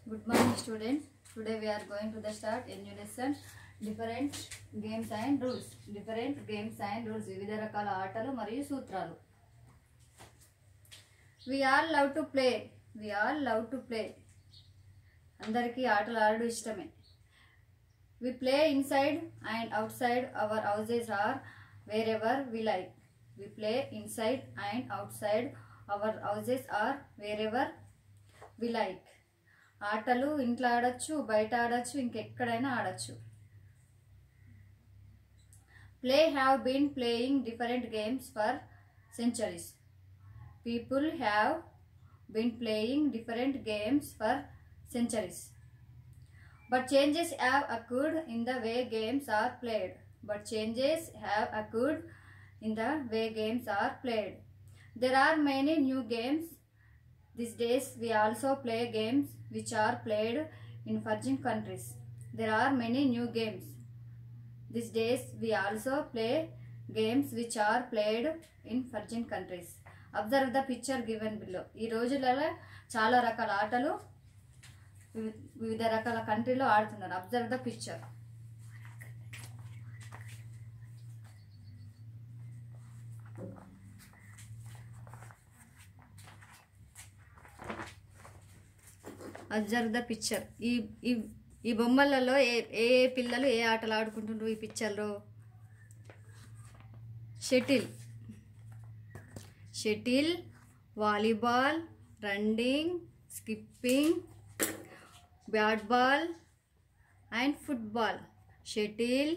Good morning, students. Today we are going to start a new lesson. Different games and rules. Different games and rules. వివిధ రకాల ఆటలు మరియు సూత్రాలు. We all love to play. We all love to play. అందరికీ ఆటలు ఆడడం ఇష్టమే. We play inside and outside our houses or wherever we like. We play inside and outside our houses or wherever we like. ఆటలు ఇంట్లో ఆడచ్చు, బయట ఆడచ్చు, ఇంకెక్కడైనా ఆడచ్చు. Play have been playing different games for centuries. People have been playing different games for centuries. But changes have occurred in the way games are played. But changes have occurred in the way games are played. There are many new games. These days we also play games which are played in foreign countries. There are many new games. These days we also play games which are played in foreign countries. Observe the picture given below. ఈ రోజులలో చాలా రకాల ఆటలు వివిధ రకాల కంట్రీలో ఆడుతున్నారు. Observe the picture. Observe the picture. ఈ బొమ్మలలో ఏ పిల్లలు ఏ ఆటలు ఆడుకుంటున్నారు ఈ పిక్చర్లో? Shuttle, volleyball, running, skipping, bat ball and football. Shuttle,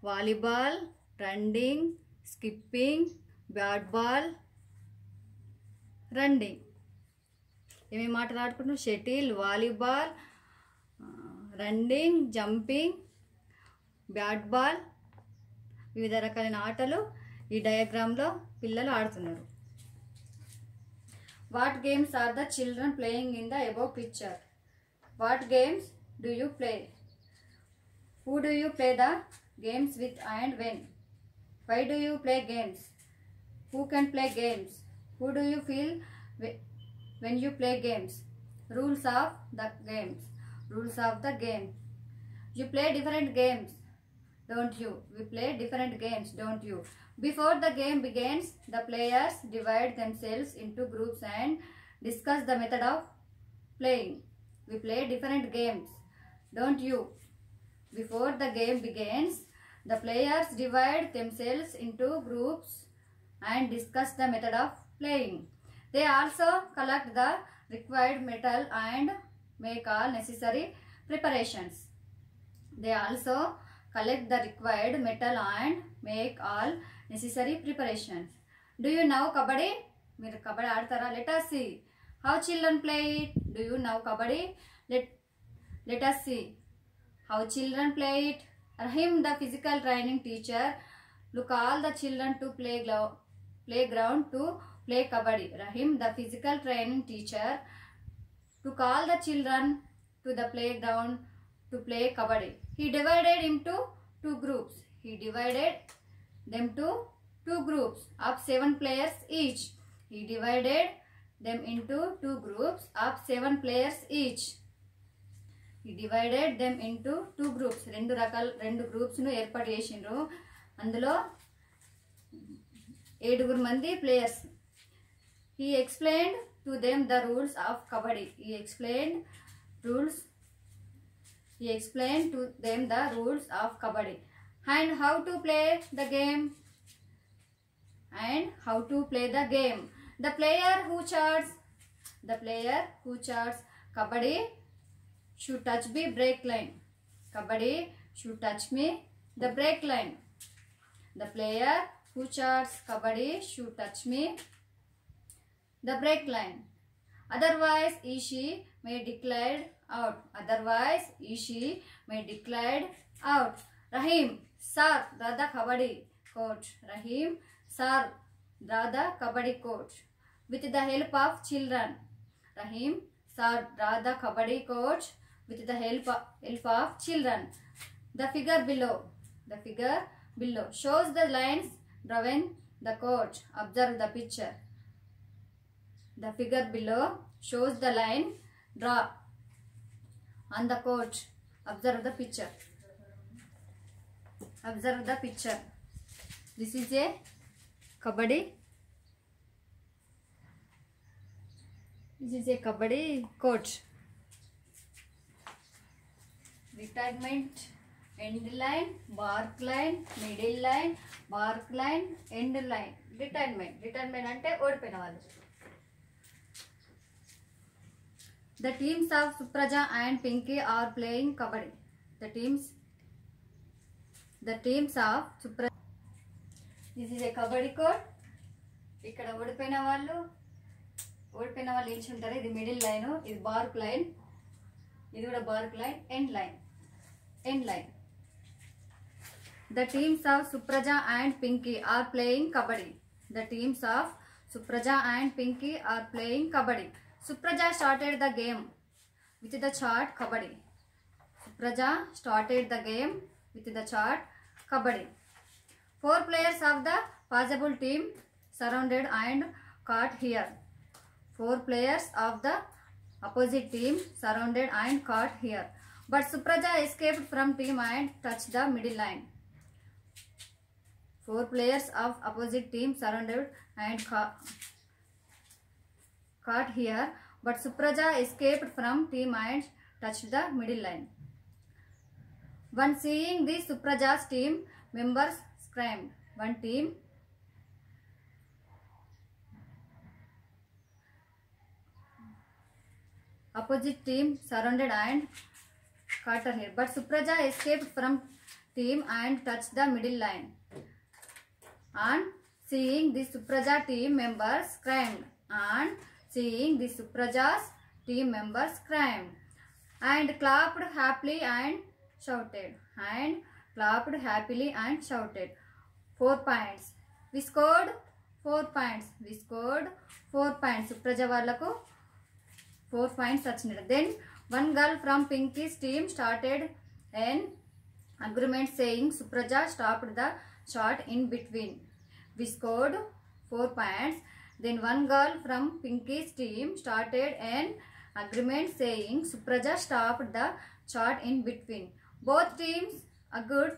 volleyball, running, skipping, bat ball, running. ఏమేమి ఆటలు ఆడుకుంటున్నాం? Shuttle, volleyball, running, jumping, bat ball, వివిధ రకాలైన ఆటలు ఈ డయాగ్రామ్లో పిల్లలు ఆడుతున్నారు. What games are the children playing in the above picture? What games do you play? Who do you play the games with and when? Why do you play games? Who can play games? Who do you feel when you play games? Rules of the games. Rules of the game. You play different games, don't you? We play different games, don't you? Before the game begins, the players divide themselves into groups and discuss the method of playing. We play different games, don't you? Before the game begins, the players divide themselves into groups and discuss the method of playing. They also collect the required metal and make all necessary preparations. They also collect the required metal and make all necessary preparations. Do you know kabaddi? మీరు కబడ్డీ ఆడతారా? Let us see how children play it. Do you know kabaddi? Let us see how children play it. Rahim, the physical training teacher, look all the children to playground to play kabaddi. Rahim, the physical training teacher, took all the children to the playground to play kabaddi. He divided into two groups. He divided them to two groups of 7 players each. He divided them into two groups of 7 players each. He divided them into two groups. రెండు groups ను ఏర్పాటు చేసిండ్రు. అందులో 7 మంది players. He explained to them the rules of kabaddi. He explained to them the rules of kabaddi and how to play the game. The player who charts kabaddi should touch the break line. Kabaddi should touch me the break line. The player who charts kabaddi should touch me the break line. Otherwise she may declared out. Rahim, sir, draw the kabaddi coach. Rahim, sir, draw the kabaddi coach. With the help of children. Rahim, sir, draw the kabaddi coach with the help of children. The figure below shows the lines drawn the coach. Observe the picture. The figure below shows the line on the court. Observe the picture. Observe the picture. This is a kabaddi. This is a kabaddi court. Retirement, end line, bark line, middle line, bark line, end line. Retirement ante ఓడిపోయిన వాళ్ళు. The teams of Supraja and Pinky are playing kabaddi. The teams of Supraja. This is a kabaddi court. ఇక్కడ ఓడిపోయిన వాళ్ళు నిలిచి ఉంటారు. ఇది middle line, ఇది BARC line, ఇది కూడా BARC line, end line. The teams of Supraja and Pinky are playing kabaddi. The teams of Supraja and Pinky are playing kabaddi. Supraja started the game with the chart kabaddi. Supraja started the game with the chart kabaddi. 4 players of the possible team surrounded and caught here. 4 players of the opposite team surrounded and caught here. But Supraja escaped from team and touched the middle line. 4 players of opposite team surrounded and caught here, but Supraja escaped from team and touched the middle line. When seeing this, Supraja's team members screamed. Opposite team surrounded and caught her here, but Supraja escaped from team and touched the middle line. On seeing the Supraja team members screamed. And clapped happily and shouted. 4 points. We scored 4 points. Supraja వాళ్ళకు 4 points వచ్చినాయి. Then one girl from Pinky's team started an agreement saying Supraja stopped the shot in between. We scored 4 points. Then one girl from Pinky's team started an agreement saying Supraja stopped the shot in between. Both teams agreed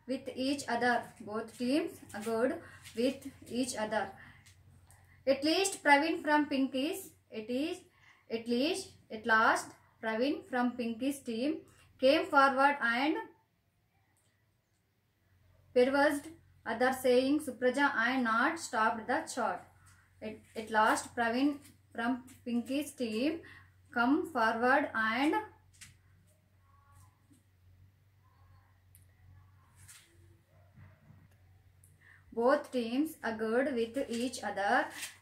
with each other. At last Praveen from Pinky's team came forward and persuaded others saying Supraja and not stopped the shot. At last Praveen from Pinky's team come forward and both teams agreed with each other.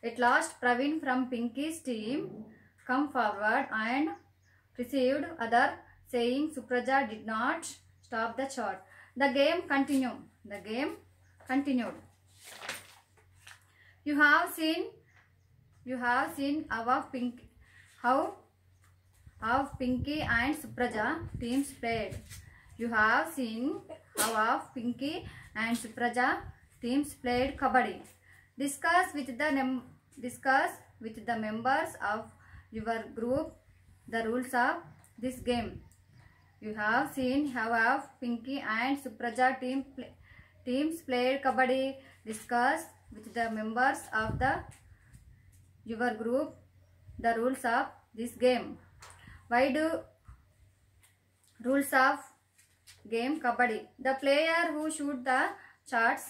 At last Praveen from Pinky's team come forward and persuaded others saying Supraja did not stop the shot. The game continued. You have seen how Pinky and Supraja teams played. Kabaddi. Discuss with the members of your group the rules of this game. You have seen how Pinky and Supraja teams played kabaddi. Discuss with the members of your group the rules of this game. Why do rules of game kabaddi? The player who shoot the shots